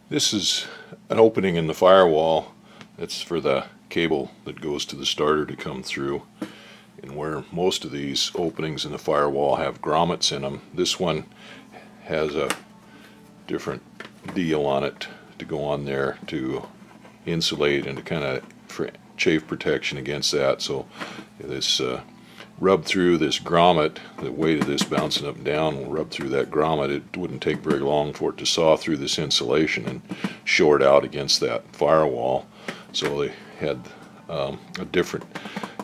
This is an opening in the firewall. It's for the cable that goes to the starter to come through. And where most of these openings in the firewall have grommets in them, this one has a different deal on it to go on there to insulate and to kind of for chafe protection against that. So this rub through this grommet, the weight of this bouncing up and down will rub through that grommet. It wouldn't take very long for it to saw through this insulation and short out against that firewall. So they had a different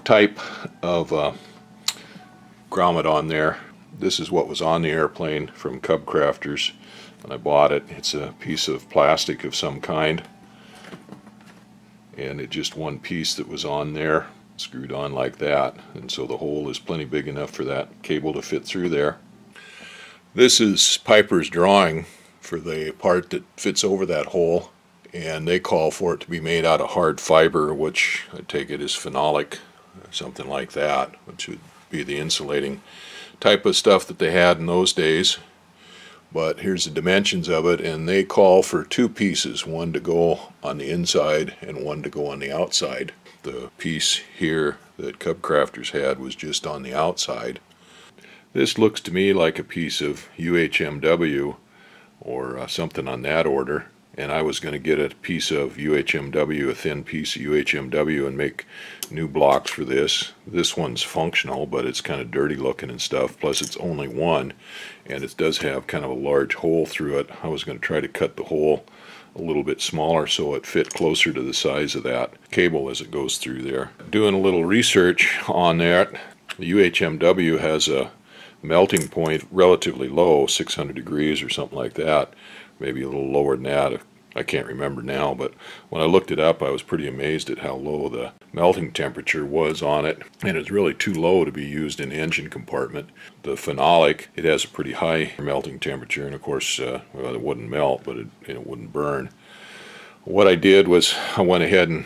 type of grommet on there. This is what was on the airplane from Cub Crafters when I bought it. It's a piece of plastic of some kind, and it just one piece that was on there, screwed on like that, and so the hole is plenty big enough for that cable to fit through there. This is Piper's drawing for the part that fits over that hole, and they call for it to be made out of hard fiber, which I take it is phenolic, something like that, which would be the insulating type of stuff that they had in those days. But here's the dimensions of it, and they call for two pieces, one to go on the inside and one to go on the outside. The piece here that Cub Crafters had was just on the outside. This looks to me like a piece of UHMW or something on that order, and I was going to get a piece of UHMW, a thin piece of UHMW, and make new blocks for this. This one's functional, but it's kind of dirty looking and stuff, plus it's only one, and it does have kind of a large hole through it. I was going to try to cut the hole a little bit smaller so it fit closer to the size of that cable as it goes through there. Doing a little research on that, the UHMW has a melting point relatively low, 600 degrees or something like that, maybe a little lower than that. I can't remember now, but when I looked it up I was pretty amazed at how low the melting temperature was on it, and it's really too low to be used in the engine compartment. The phenolic, it has a pretty high melting temperature, and of course well, it wouldn't melt, but it wouldn't burn. What I did was I went ahead and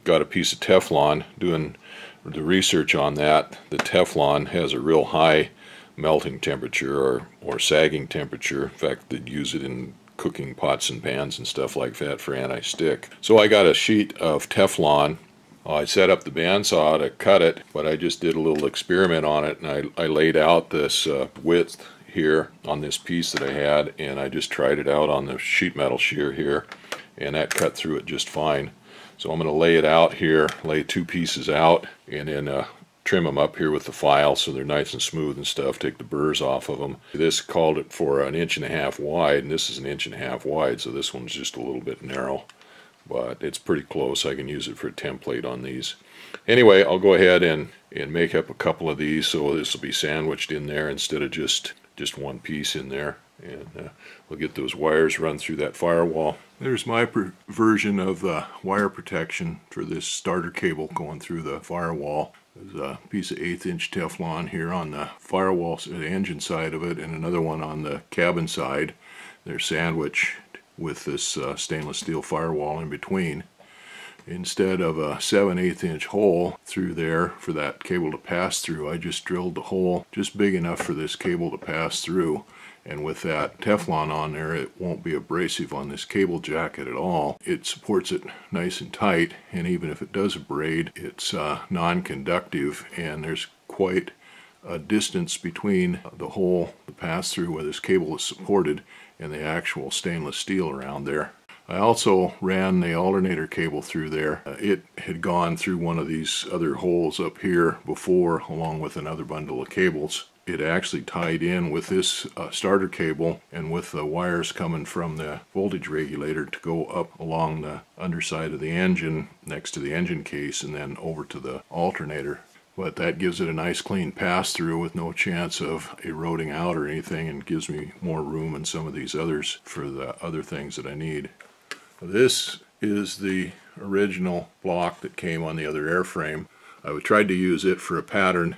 got a piece of Teflon. Doing the research on that, the Teflon has a real high melting temperature or sagging temperature. In fact, they'd use it in cooking pots and pans and stuff like that for anti-stick. So I got a sheet of Teflon. I set up the bandsaw to cut it, but I just did a little experiment on it, and I laid out this width here on this piece that I had, and I just tried it out on the sheet metal shear here, and that cut through it just fine. So I'm going to lay it out here, lay two pieces out, and then trim them up here with the file so they're nice and smooth and stuff, take the burrs off of them. This called it for 1.5 inches wide, and this is 1.5 inches wide, so this one's just a little bit narrow, but it's pretty close. I can use it for a template on these. Anyway, I'll go ahead and make up a couple of these so this will be sandwiched in there instead of just one piece in there, and we'll get those wires run through that firewall. There's my version of the wire protection for this starter cable going through the firewall. There's a piece of 1/8 inch Teflon here on the firewall, the engine side of it, and another one on the cabin side. They're sandwiched with this stainless steel firewall in between. Instead of a 7/8 inch hole through there for that cable to pass through, I just drilled the hole just big enough for this cable to pass through. And with that Teflon on there, it won't be abrasive on this cable jacket at all. It supports it nice and tight, and even if it does abrade, it's non-conductive, and there's quite a distance between the hole, the pass-through where this cable is supported, and the actual stainless steel around there. I also ran the alternator cable through there. It had gone through one of these other holes up here before, along with another bundle of cables. It actually tied in with this starter cable and with the wires coming from the voltage regulator to go up along the underside of the engine next to the engine case and then over to the alternator. But that gives it a nice clean pass-through with no chance of eroding out or anything, and gives me more room in some of these others for the other things that I need. This is the original block that came on the other airframe. I tried to use it for a pattern,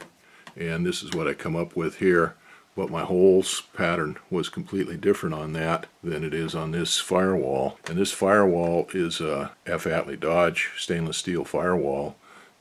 and this is what I come up with here, but my holes pattern was completely different on that than it is on this firewall. And this firewall is a F. Atlee Dodge stainless steel firewall.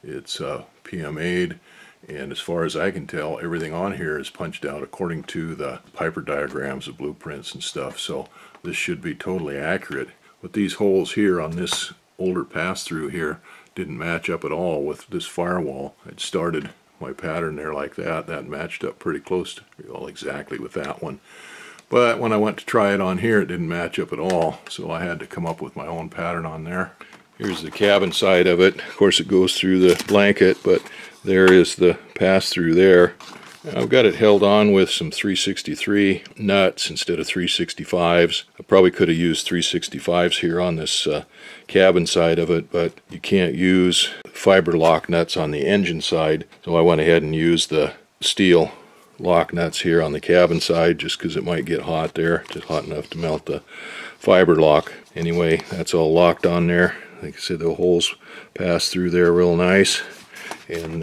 It's PMA'd, and as far as I can tell, everything on here is punched out according to the Piper diagrams, the blueprints and stuff, so this should be totally accurate. But these holes here on this older pass-through here didn't match up at all with this firewall. I'd started my pattern there like that. That matched up pretty close to, well, exactly with that one. But when I went to try it on here, it didn't match up at all, so I had to come up with my own pattern on there. Here's the cabin side of it. Of course, it goes through the blanket, but there is the pass-through there. I've got it held on with some 363 nuts instead of 365s. I probably could have used 365s here on this cabin side of it, but you can't use fiber lock nuts on the engine side, so I went ahead and used the steel lock nuts here on the cabin side just because it might get hot there, just hot enough to melt the fiber lock. Anyway, that's all locked on there. Like I said, the holes pass through there real nice, and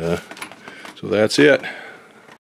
so that's it.